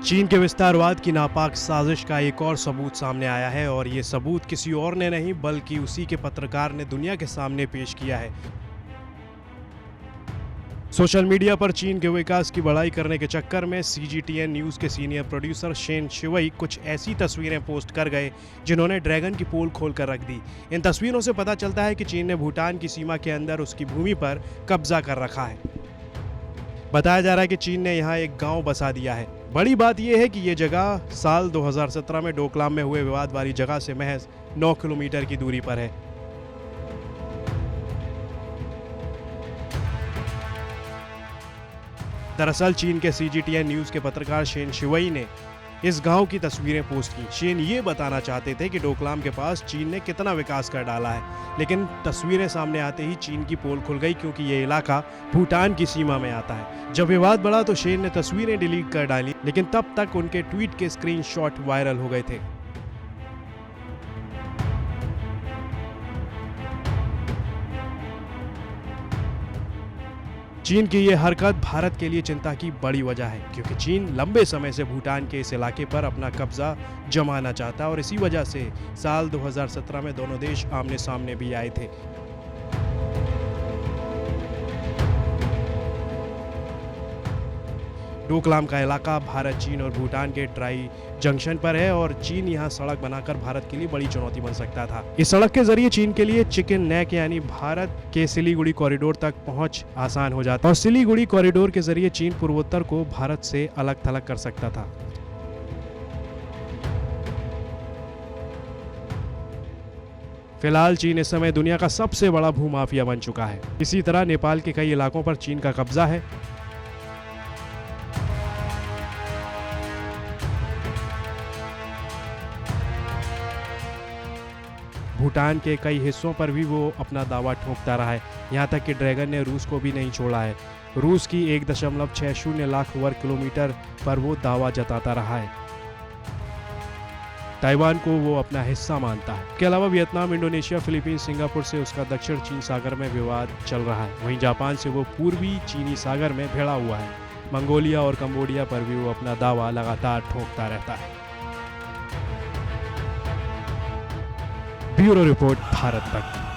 चीन के विस्तारवाद की नापाक साजिश का एक और सबूत सामने आया है और ये सबूत किसी और ने नहीं बल्कि उसी के पत्रकार ने दुनिया के सामने पेश किया है। सोशल मीडिया पर चीन के विकास की बड़ाई करने के चक्कर में CGTN न्यूज़ के सीनियर प्रोड्यूसर शेन शिवई कुछ ऐसी तस्वीरें पोस्ट कर गए जिन्होंने ड्रैगन की पोल खोल कर रख दी। इन तस्वीरों से पता चलता है कि चीन ने भूटान की सीमा के अंदर उसकी भूमि पर कब्जा कर रखा है। बताया जा रहा है कि चीन ने यहाँ एक गांव बसा दिया है। बड़ी बात यह है कि ये जगह साल 2017 में डोकलाम में हुए विवाद वाली जगह से महज 9 किलोमीटर की दूरी पर है। दरअसल चीन के CGTN न्यूज़ के पत्रकार शेन शिवई ने इस गांव की तस्वीरें पोस्ट की। शेन ये बताना चाहते थे कि डोकलाम के पास चीन ने कितना विकास कर डाला है, लेकिन तस्वीरें सामने आते ही चीन की पोल खुल गई क्योंकि ये इलाका भूटान की सीमा में आता है। जब विवाद बढ़ा तो शेन ने तस्वीरें डिलीट कर डाली, लेकिन तब तक उनके ट्वीट के स्क्रीनशॉट वायरल हो गए थे। चीन की ये हरकत भारत के लिए चिंता की बड़ी वजह है, क्योंकि चीन लंबे समय से भूटान के इस इलाके पर अपना कब्जा जमाना चाहता है और इसी वजह से साल 2017 में दोनों देश आमने सामने भी आए थे। डोकलाम का इलाका भारत, चीन और भूटान के ट्राई जंक्शन पर है और चीन यहां सड़क बनाकर भारत के लिए बड़ी चुनौती बन सकता था। इस सड़क के जरिए चीन के लिए चिकन नेक यानी भारत के सिलीगुड़ी कॉरिडोर तक पहुंच आसान हो जाता और सिलीगुड़ी कॉरिडोर के जरिए चीन पूर्वोत्तर को भारत से अलग थलग कर सकता था। फिलहाल चीन इस समय दुनिया का सबसे बड़ा भूमाफिया बन चुका है। इसी तरह नेपाल के कई इलाकों पर चीन का कब्जा है। भूटान के कई हिस्सों पर भी वो अपना दावा ठोकता रहा है। यहाँ तक कि ड्रैगन ने रूस को भी नहीं छोड़ा है। रूस की 1.60 लाख वर्ग किलोमीटर पर वो दावा जताता रहा है। ताइवान को वो अपना हिस्सा मानता है। इसके अलावा वियतनाम, इंडोनेशिया, फिलीपींस, सिंगापुर से उसका दक्षिण चीन सागर में विवाद चल रहा है। वहीं जापान से वो पूर्वी चीनी सागर में भिड़ा हुआ है। मंगोलिया और कंबोडिया पर भी वो अपना दावा लगातार ठोकता रहता है। ब्यूरो रिपोर्ट, भारत तक।